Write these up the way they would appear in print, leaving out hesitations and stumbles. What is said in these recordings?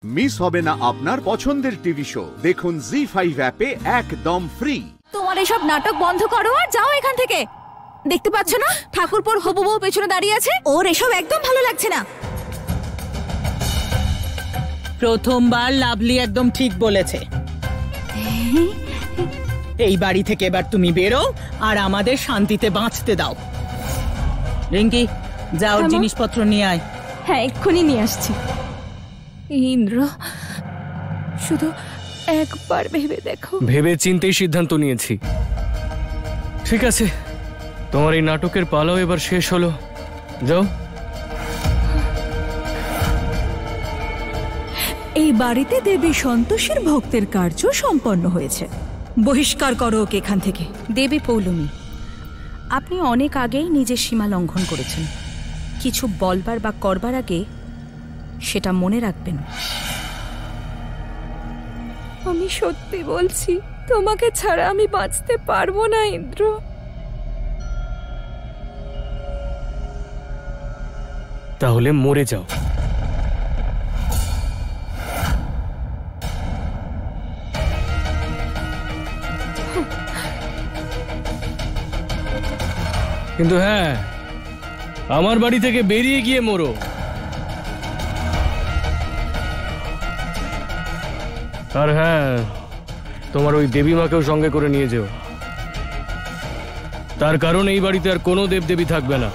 Miss হবে না আপনার পছন্দের টিভি শো। দেখুন জি5 অ্যাপে একদম ফ্রি। তোমার এসব নাটক বন্ধ করো আর যাও এখান থেকে। দেখতে পাচ্ছ না ঠাকুরপোর হবু বউ পেছনে দাঁড়িয়ে আছে? ওর এসব একদম ভালো লাগছে না। প্রথমবার লাভলি একদম ঠিক বলেছে। এই বাড়ি থেকে এবার তুমি বেরো আর আমাদের শান্তিতে বাঁচতে দাও। রিঙ্কি, যাও জিনিসপত্র নিয়ে আয়। হ্যাঁ, এক্ষুনি নিয়ে আসছি। ইন্দ্র, শুধু একবার ভেবে দেখো। ভেবে চিন্তেই সিদ্ধান্ত নিয়েছি। ঠিক আছে, তোমার এই নাটকের পালাও এবার শেষ হলো, যাও। এই বাড়িতে দেবী সন্তোষীর ভক্তের কার্য সম্পন্ন হয়েছে। বহিষ্কার করো ওকে এখান থেকে। দেবী পৌলমী, আপনি অনেক আগেই নিজের সীমা লঙ্ঘন করেছেন। কিছু বলবার বা করবার আগে সেটা মনে রাখবেন। আমি সত্যি বলছি, তোমাকে ছাড়া আমি বাঁচতে পারবো না ইন্দ্র। তাহলে মরে যাও। কিন্তু হ্যাঁ, আমার বাড়ি থেকে বেরিয়ে গিয়ে মরো। আর হ্যাঁ, তোমার ওই দেবী মাকেও সঙ্গে করে নিয়ে যেও। তার কারণ এই বাড়িতে আর কোনো দেবদেবী থাকবে না।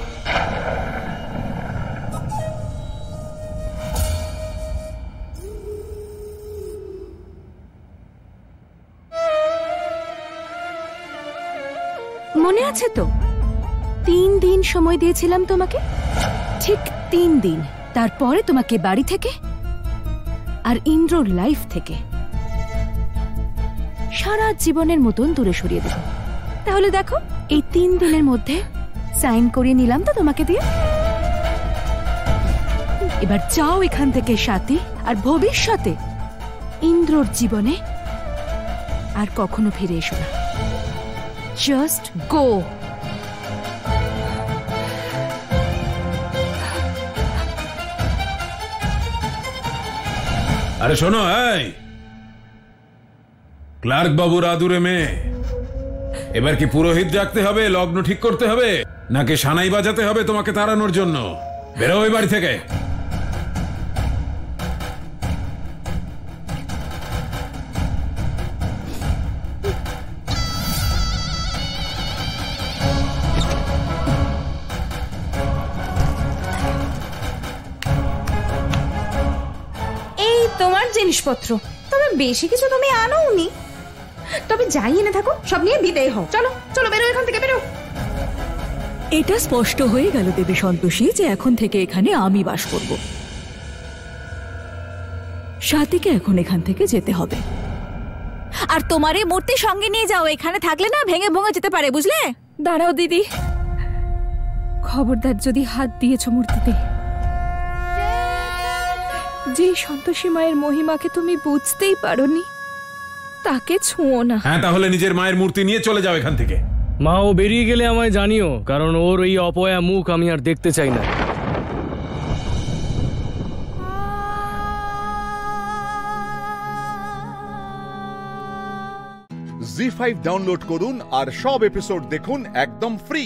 মনে আছে তো 3 দিন সময় দিয়েছিলাম তোমাকে, ঠিক 3 দিন। তারপরে তোমাকে বাড়ি থেকে আর ইন্দ্রর লাইফ থেকে সারা জীবনের মতন দূরে সরিয়ে দেব। তাহলে দেখো, এই 3 দিনের মধ্যে সাইন করিয়ে নিলাম তো তোমাকে দিয়ে। এবার যাও এখান থেকে সাথী, আর ভবিষ্যতে ইন্দ্রর জীবনে আর কখনো ফিরে এসো না। Just go. আরে শোনো, এই ক্লার্ক বাবুর আদুরে মেয়ে, এবার কি পুরোহিত ডাকতে হবে, লগ্ন ঠিক করতে হবে, নাকি সানাই বাজাতে হবে তোমাকে তাড়ানোর জন্য? বেরো ওই বাড়ি থেকে। তোমার জিনিসপত্র, তবে বেশি কিছু তুমি আনোনি। তবে যাই এনে থাকো, সব নিয়ে বিদায় হও। চলো চলো, বেরো এখান থেকে, বেরো। এটা স্পষ্ট হয়ে গেল দেবী সন্তোষী যে এখন থেকে এখানে আমি বাস করব। সাথীকে এখন এখান থেকে যেতে হবে। আর তোমার এই মূর্তি সঙ্গে নিয়ে যাও, এখানে থাকলে না ভেঙে ভেঙে যেতে পারে, বুঝলে? দাঁড়াও দিদি, খবরদার যদি হাত দিয়েছ মূর্তিতে। যে সন্তোষী মায়ের মহিমাকে তুমি বুঝতেই পারোনি, তাকে ছুঁয়ো না। হ্যাঁ, তাহলে নিজের মায়ের মূর্তি নিয়ে চলে যাও এখান থেকে। মা, ও বেরিয়ে গেলে আমায় জানিও, কারণ ওর এই অপয়া মুখ আমি আর দেখতে চাই না। জি5 ডাউনলোড করুন আর সব এপিসোড দেখুন একদম ফ্রি।